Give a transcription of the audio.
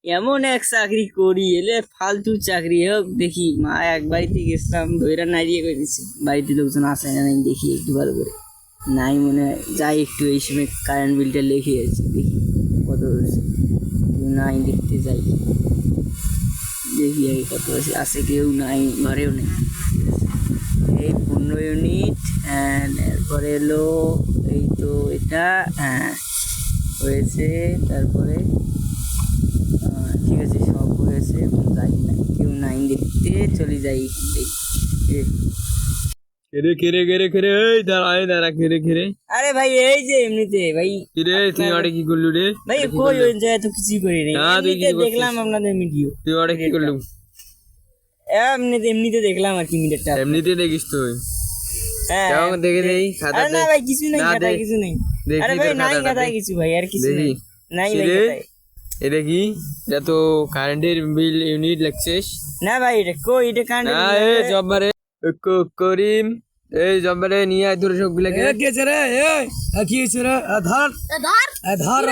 এমন এক চাকরি করি এলে ফালতু চাকরি হোক দেখি। মা এক বাড়িতে গেছিলাম ধৈরা নাড়িয়ে করে দিচ্ছে, বাড়িতে লোকজন আসে না নাই দেখি একটু ভালো করে, নাই মনে হয় যাই একটু এই সময় কারেন্ট বিলটা লিখে আছে দেখি কত হয়েছে, নাই দেখতে যাই দেখি আগে কত আছে, কেউ নাই ঘরেও নেই। এই 15 ইউনিট, এরপরে এলো এই তো এটা, হ্যাঁ হয়েছে। তারপরে ঠিক আছে সব হয়েছে, এখন যাই না, কেউ নাই দেখতে চলে যাই এখান থেকে। খেরে এই দাঁড়া খেরে খেরে। আরে ভাই এই যে এমনিতে ভাই, কিরে তুই ওটা কি করলু রে? ভাই কই ওই জায়গায় তো কিছুই করি নাই, না, তুই এমনিতে কিছু করছিস? দেখলাম আপনাদের ভিডিও, তুই ওটা কি করলু? এমনিতে দেখলাম আর কি মিনিটটা। এমনিতে দেখিস তুই? হ্যাঁ কেমন দেখে দেই আরে খাতা না ভাই কিছু নাই, না, খাতায় দে। কিছু নেই। দেখি আরে ভাই তোর নাই খাতাটা খাতায় দে। কিছু ভাই, আর কিছু দেখি। নেই, নাই ভাই কিরে? খাতায়। এটা কি? এটা তো কারেন্টের বিল ইউনিট লাগছিস না ভাই এটা কই, এটা কান্ড না? এ জব্বারে করিম, এই জব্বারে নিয়ে আয় ধরে সবগুলাকে। কি হয়েছে রে? কি হয়েছে রে? ধর ধর